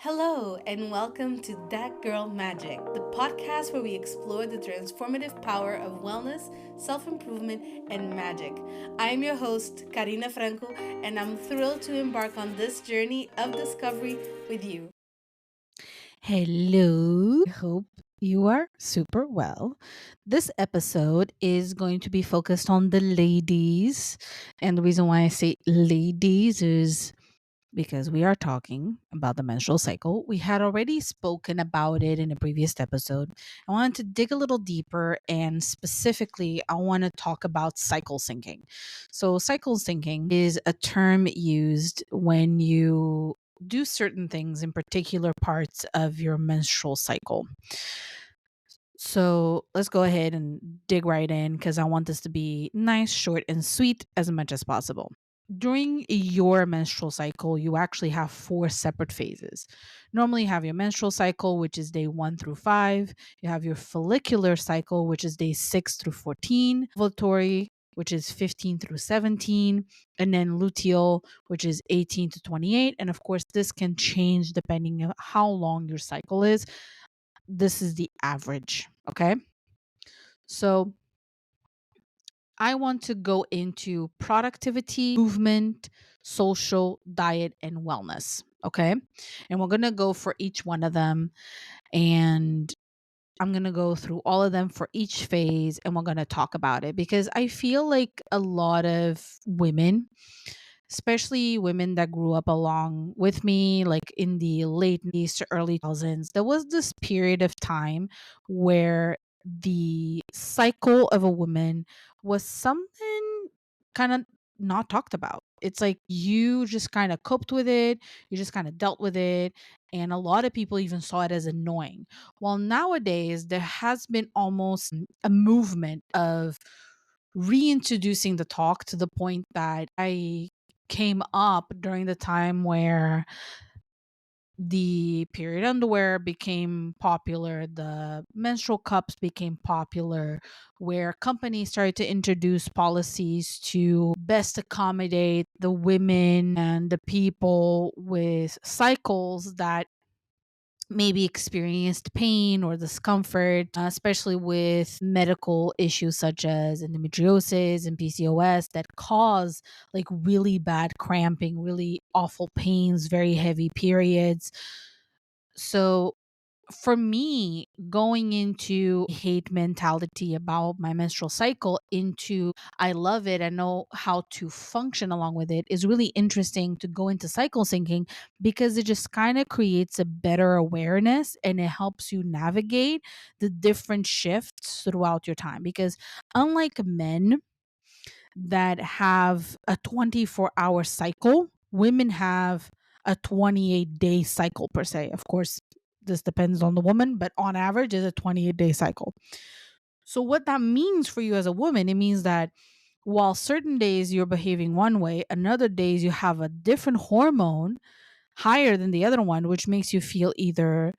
Hello, and welcome to That Girl Magic, the podcast where we explore the transformative power of wellness, self improvement, and magic. I am your host, Karinna Franco, and I'm thrilled to embark on this journey of discovery with you. Hello. I hope you are super well. This episode is going to be focused on the ladies. And the reason why I say ladies is because we are talking about the menstrual cycle. We had already spoken about it in a previous episode. I wanted to dig a little deeper, and specifically, I want to talk about cycle syncing. So, cycle syncing is a term used when you do certain things in particular parts of your menstrual cycle. So let's go ahead and dig right in because I want this to be nice, short, and sweet as much as possible. During your menstrual cycle, you actually have four separate phases. Normally, you have your menstrual cycle, which is day 1 through 5. You have your follicular cycle, which is day 6 through 14. Ovulatory, which is 15 through 17. And then luteal, which is 18 to 28. And of course, this can change depending on how long your cycle is. This is the average. Okay. So I want to go into productivity, movement, social, diet, and wellness. Okay. And we're going to go for each one of them. And I'm going to go through all of them for each phase and we're going to talk about it because I feel like a lot of women, especially women that grew up along with me, like in the late 90s to early 2000s, there was this period of time where the cycle of a woman was something kind of not talked about. It's like you just kind of coped with it, you just kind of dealt with it, and a lot of people even saw it as annoying. Well, nowadays, there has been almost a movement of reintroducing the talk to the point that I came up during the time where the period underwear became popular, the menstrual cups became popular, where companies started to introduce policies to best accommodate the women and the people with cycles that maybe experienced pain or discomfort, especially with medical issues such as endometriosis and PCOS that cause like really bad cramping, really awful pains, very heavy periods. So for me, going into hate mentality about my menstrual cycle into I love it, I know how to function along with it is really interesting to go into cycle syncing because it just kind of creates a better awareness and it helps you navigate the different shifts throughout your time. Because unlike men that have a 24-hour cycle, women have a 28-day cycle per se. Of course, this depends on the woman, but on average is a 28-day cycle. So what that means for you as a woman, it means that while certain days you're behaving one way, another days you have a different hormone higher than the other one, which makes you feel either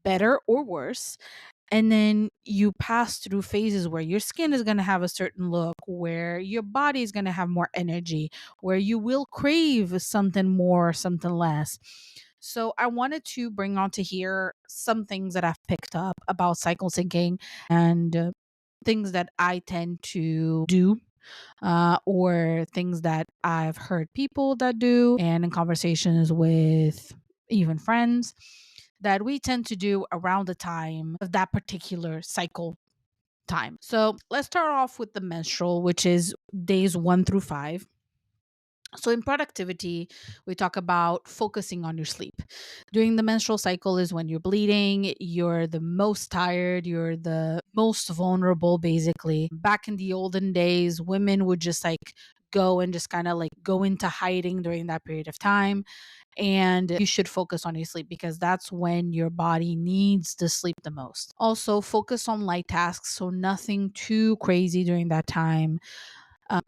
better or worse. And then you pass through phases where your skin is going to have a certain look, where your body is going to have more energy, where you will crave something more, something less. So I wanted to bring on to here some things that I've picked up about cycle syncing and things that I tend to do or things that I've heard people that do, and in conversations with even friends that we tend to do around the time of that particular cycle time. So let's start off with the menstrual, which is days 1 through 5. So, in productivity, we talk about focusing on your sleep. During the menstrual cycle is when you're bleeding, you're the most tired, you're the most vulnerable, basically. Back in the olden days, women would just like go and just kind of like go into hiding during that period of time. And you should focus on your sleep because that's when your body needs to sleep the most. Also, focus on light tasks. So, nothing too crazy during that time.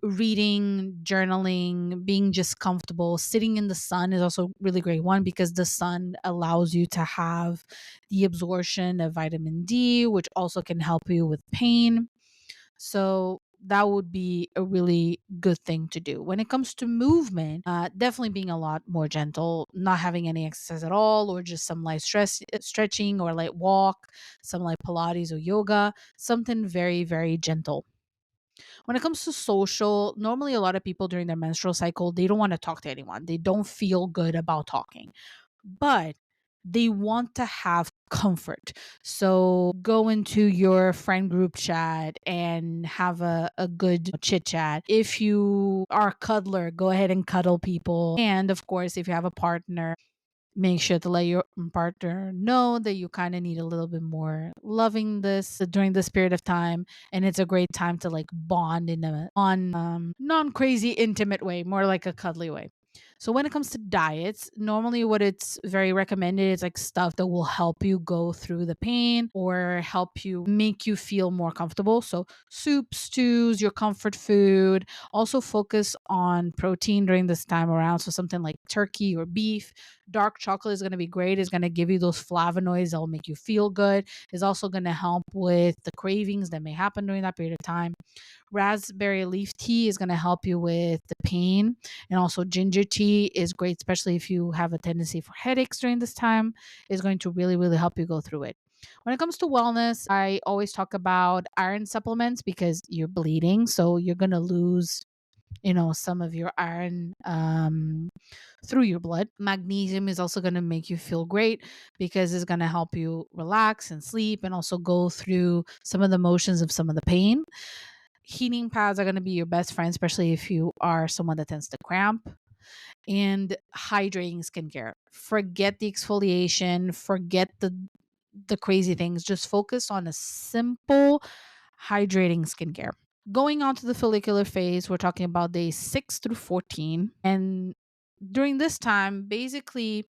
Reading, journaling, being just comfortable, sitting in the sun is also really great one because the sun allows you to have the absorption of vitamin D, which also can help you with pain. So that would be a really good thing to do. When it comes to movement, definitely being a lot more gentle, not having any exercise at all, or just some light stretching or light walk, some light Pilates or yoga, something very, very gentle. When it comes to social, normally a lot of people during their menstrual cycle, they don't want to talk to anyone. They don't feel good about talking, but they want to have comfort. So go into your friend group chat and have a good chit chat. If you are a cuddler, go ahead and cuddle people. And of course, if you have a partner, make sure to let your partner know that you kind of need a little bit more loving this during this period of time, and it's a great time to like bond in a on non crazy intimate way, more like a cuddly way. So when it comes to diets, normally what it's very recommended is like stuff that will help you go through the pain or help you make you feel more comfortable. So soup, stews, your comfort food. Also focus on protein during this time around. So something like turkey or beef. Dark chocolate is going to be great. It's going to give you those flavonoids that will make you feel good. It's also going to help with the cravings that may happen during that period of time. Raspberry leaf tea is going to help you with the pain. And also, ginger tea is great, especially if you have a tendency for headaches during this time. It's going to really, really help you go through it. When it comes to wellness, I always talk about iron supplements because you're bleeding. So you're going to lose some of your iron through your blood. Magnesium is also going to make you feel great because it's going to help you relax and sleep and also go through some of the motions of some of the pain. Heating pads are going to be your best friend, especially if you are someone that tends to cramp. And hydrating skincare. Forget the exfoliation, forget the crazy things. Just focus on a simple hydrating skincare. Going on to the follicular phase, we're talking about days 6 through 14. And during this time, basically,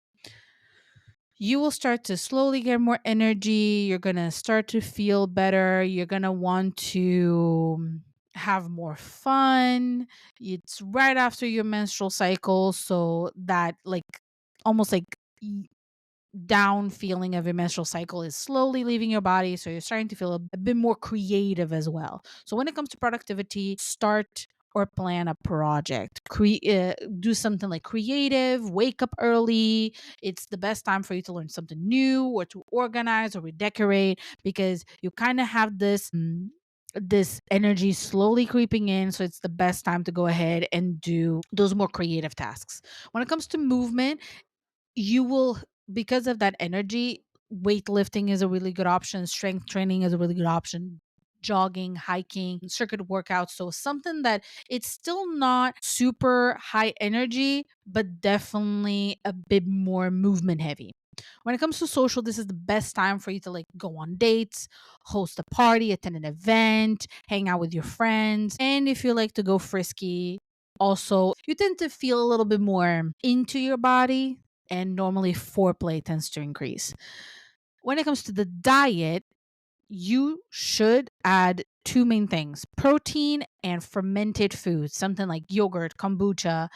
you will start to slowly get more energy. You're going to start to feel better. You're going to want to have more fun. It's right after your menstrual cycle. So that, like, almost like down feeling of your menstrual cycle is slowly leaving your body. So you're starting to feel a bit more creative as well. So when it comes to productivity, start or plan a project. Do something like creative, wake up early. It's the best time for you to learn something new or to organize or redecorate because you kind of have this energy slowly creeping in. So it's the best time to go ahead and do those more creative tasks. When it comes to movement, you will, because of that energy, weightlifting is a really good option, strength training is a really good option, jogging, hiking, circuit workouts. So something that it's still not super high energy but definitely a bit more movement heavy. When it comes to social, this is the best time for you to like go on dates, host a party, attend an event, hang out with your friends. And if you like to go frisky, also, you tend to feel a little bit more into your body, and normally foreplay tends to increase. When it comes to the diet, you should add two main things: protein and fermented foods, something like yogurt, kombucha.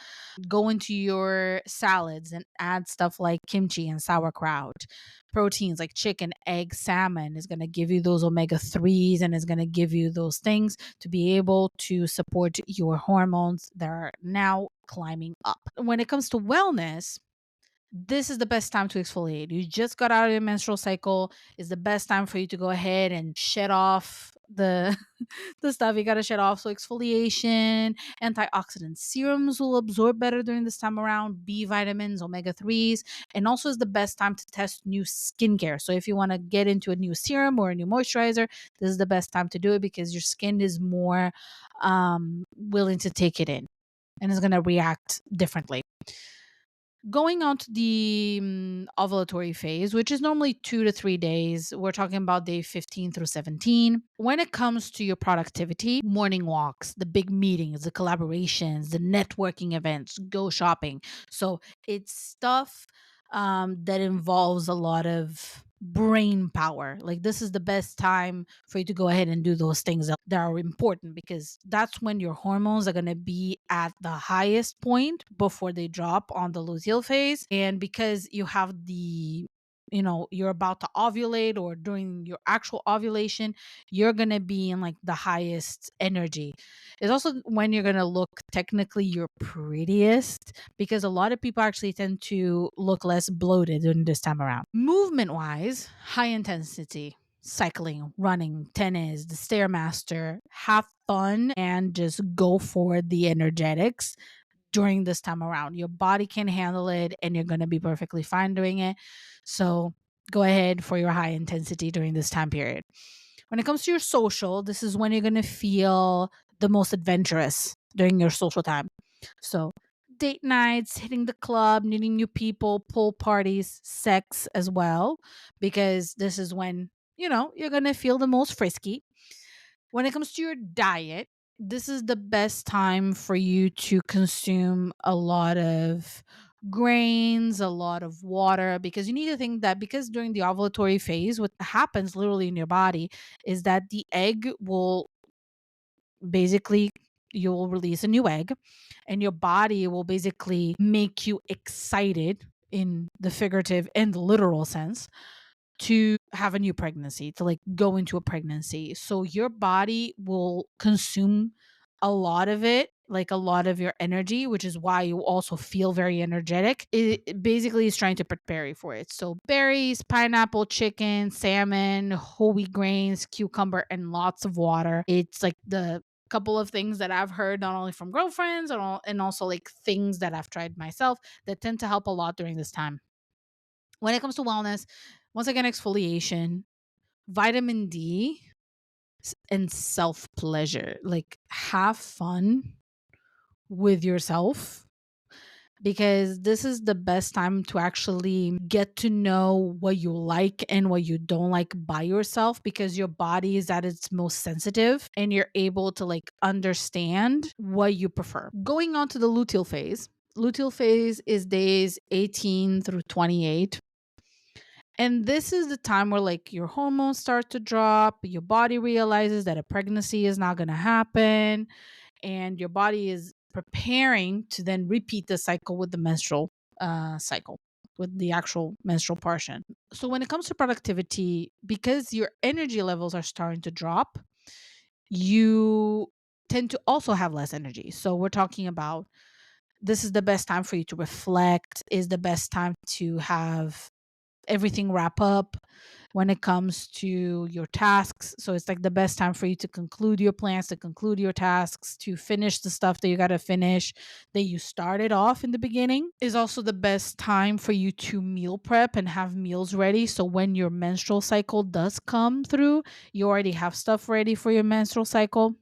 Go into your salads and add stuff like kimchi and sauerkraut. Proteins like chicken, egg, salmon is going to give you those omega 3s and is going to give you those things to be able to support your hormones that are now climbing up. When it comes to wellness, this is the best time to exfoliate. You just got out of your menstrual cycle. Is the best time for you to go ahead and shed off the the stuff you got to shed off. So exfoliation, antioxidant serums will absorb better during this time around, B vitamins, omega 3s, and also is the best time to test new skincare. So if you want to get into a new serum or a new moisturizer, this is the best time to do it because your skin is more willing to take it in and is going to react differently. Going on to the ovulatory phase, which is normally 2 to 3 days, we're talking about day 15 through 17. When it comes to your productivity, morning walks, the big meetings, the collaborations, the networking events, go shopping. So it's stuff that involves a lot of brain power. Like, this is the best time for you to go ahead and do those things that are important because that's when your hormones are going to be at the highest point before they drop on the luteal phase. And because you have the you're about to ovulate or during your actual ovulation, you're going to be in like the highest energy. It's also when you're going to look technically your prettiest, because a lot of people actually tend to look less bloated during this time around. Movement wise, high intensity cycling, running, tennis, the stairmaster, have fun and just go for the energetics during this time around. Your body can handle it and you're going to be perfectly fine doing it. So go ahead for your high intensity during this time period. When it comes to your social, this is when you're going to feel the most adventurous during your social time. So date nights, hitting the club, meeting new people, pool parties, sex as well, because this is when, you're going to feel the most frisky. When it comes to your diet, this is the best time for you to consume a lot of grains, a lot of water, because you need to think that because during the ovulatory phase, what happens literally in your body is that the egg will basically, you'll release a new egg and your body will basically make you excited in the figurative and the literal sense to have a new pregnancy, to like go into a pregnancy. So your body will consume a lot of it, like a lot of your energy, which is why you also feel very energetic. It basically is trying to prepare you for it. So berries, pineapple, chicken, salmon, whole wheat grains, cucumber, and lots of water. It's like the couple of things that I've heard not only from girlfriends and also like things that I've tried myself that tend to help a lot during this time. When it comes to wellness, once again, exfoliation, vitamin D, and self pleasure. Like, have fun with yourself, because this is the best time to actually get to know what you like and what you don't like by yourself, because your body is at its most sensitive and you're able to like understand what you prefer. Going on to the luteal phase. Luteal phase is days 18 through 28. And this is the time where like your hormones start to drop, your body realizes that a pregnancy is not going to happen, and your body is preparing to then repeat the cycle with the menstrual cycle, with the actual menstrual portion. So when it comes to productivity, because your energy levels are starting to drop, you tend to also have less energy. So we're talking about, this is the best time for you to reflect, is the best time to have everything wrap up when it comes to your tasks. So it's like the best time for you to conclude your plans, to conclude your tasks, to finish the stuff that you got to finish that you started off in the beginning. Is also the best time for you to meal prep and have meals ready. So when your menstrual cycle does come through, you already have stuff ready for your menstrual cycle.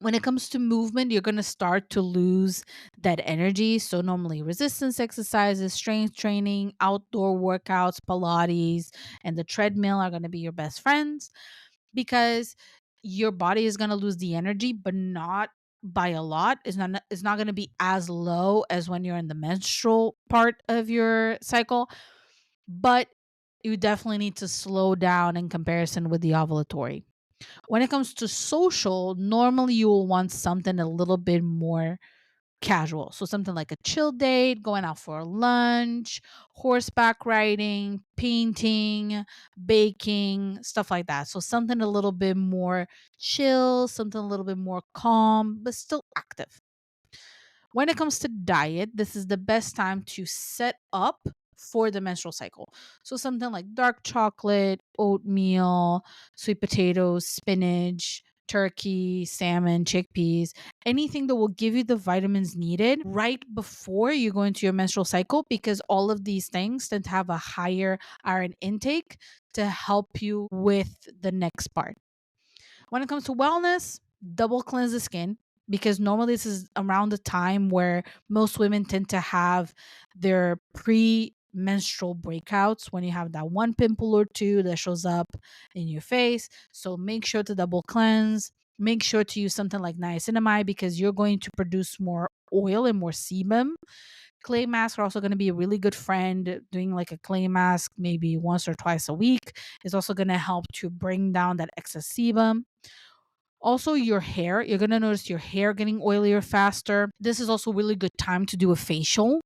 When it comes to movement, you're going to start to lose that energy. So, normally, resistance exercises, strength training, outdoor workouts, Pilates, and the treadmill are going to be your best friends, because your body is going to lose the energy, but not by a lot. It's not going to be as low as when you're in the menstrual part of your cycle, but you definitely need to slow down in comparison with the ovulatory. When it comes to social, normally you will want something a little bit more casual. So something like a chill date, going out for lunch, horseback riding, painting, baking, stuff like that. So something a little bit more chill, something a little bit more calm, but still active. When it comes to diet, this is the best time to set up for the menstrual cycle. So something like dark chocolate, oatmeal, sweet potatoes, spinach, turkey, salmon, chickpeas, anything that will give you the vitamins needed right before you go into your menstrual cycle, because all of these things tend to have a higher iron intake to help you with the next part. When it comes to wellness, double cleanse the skin, because normally this is around the time where most women tend to have their menstrual breakouts, when you have that one pimple or two that shows up in your face. So make sure to double cleanse. Make sure to use something like niacinamide, because you're going to produce more oil and more sebum. Clay masks are also going to be a really good friend. Doing like a clay mask maybe once or twice a week is also going to help to bring down that excess sebum. Also, your hair, you're going to notice your hair getting oilier faster. This is also a really good time to do a facial,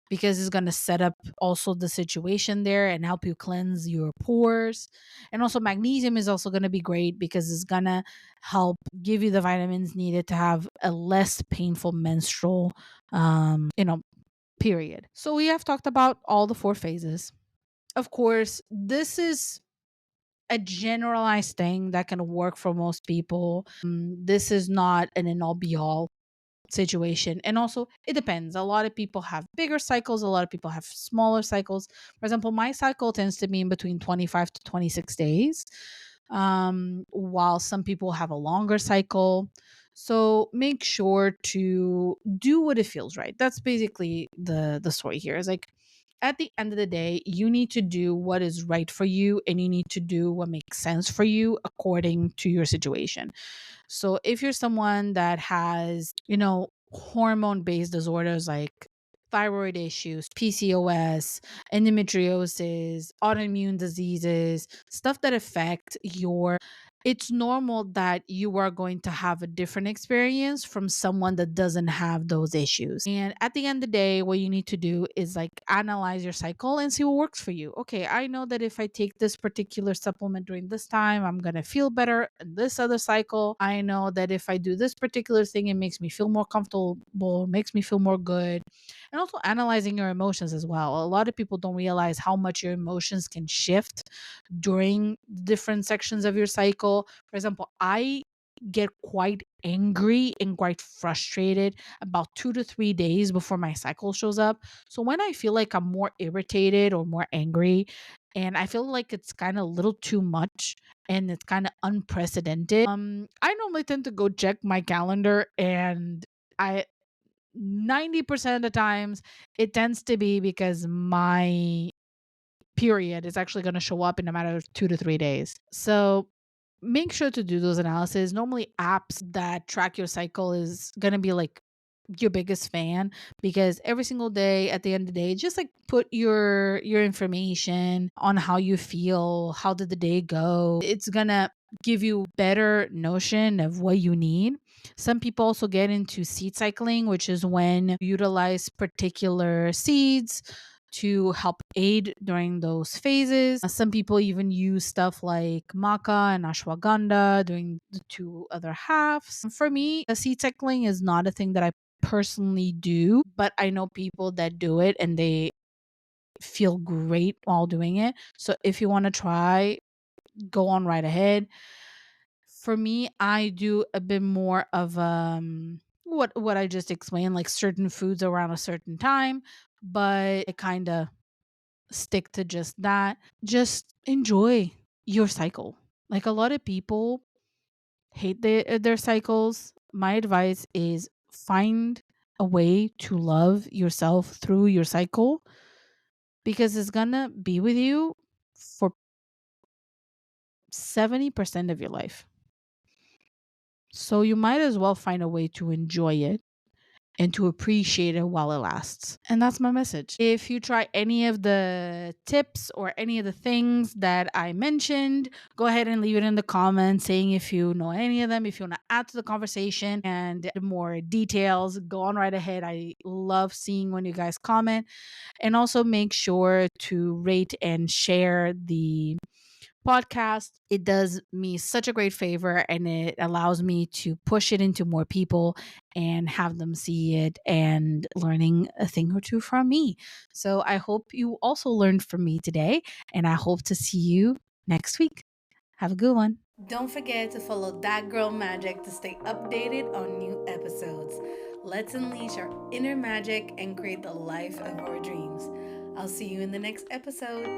because it's going to set up also the situation there and help you cleanse your pores. And also, magnesium is also going to be great because it's going to help give you the vitamins needed to have a less painful menstrual, period. So we have talked about all the four phases. Of course, this is a generalized thing that can work for most people. This is not an end all be all situation. And also, it depends. A lot of people have bigger cycles, a lot of people have smaller cycles. For example, my cycle tends to be in between 25 to 26 days, while some people have a longer cycle. So make sure to do what it feels right. That's basically the story here. Is like, at the end of the day, you need to do what is right for you, and you need to do what makes sense for you according to your situation. So if you're someone that has, hormone based disorders like thyroid issues, PCOS, endometriosis, autoimmune diseases, stuff that affect your, it's normal that you are going to have a different experience from someone that doesn't have those issues. And at the end of the day, what you need to do is like analyze your cycle and see what works for you. Okay, I know that if I take this particular supplement during this time, I'm going to feel better in this other cycle. I know that if I do this particular thing, it makes me feel more comfortable, makes me feel more good. And also analyzing your emotions as well. A lot of people don't realize how much your emotions can shift during different sections of your cycle. For example, I get quite angry and quite frustrated about 2 to 3 days before my cycle shows up. So when I feel like I'm more irritated or more angry, and I feel like it's kind of a little too much and it's kind of unprecedented, I normally tend to go check my calendar, and I 90% of the times it tends to be because my period is actually going to show up in a matter of 2 to 3 days. So make sure to do those analysis. Normally, apps that track your cycle is going to be like your biggest fan, because every single day at the end of the day, just like put your information on how you feel, how did the day go. It's going to give you better notion of what you need. Some people also get into seed cycling, which is when you utilize particular seeds to help aid during those phases. Some people even use stuff like maca and ashwagandha during the two other halves. For me, the seed cycling is not a thing that I personally do, but I know people that do it and they feel great while doing it. So if you want to try, go on right ahead. For me, I do a bit more of what I just explained, like certain foods around a certain time, but it kind of stick to just that. Just enjoy your cycle. Like, a lot of people hate their cycles. My advice is find a way to love yourself through your cycle, because it's gonna be with you for 70% of your life. So you might as well find a way to enjoy it and to appreciate it while it lasts. And that's my message. If you try any of the tips or any of the things that I mentioned, go ahead and leave it in the comments saying if you know any of them, if you want to add to the conversation and more details, go on right ahead. I love seeing when you guys comment. And also make sure to rate and share the podcast. It does me such a great favor, and it allows me to push it into more people and have them see it and learning a thing or two from me. So I hope you also learned from me today, and I hope to see you next week. Have a good one. Don't forget to follow That Girl Magic to stay updated on new episodes. Let's unleash our inner magic and create the life of our dreams. I'll see you in the next episode.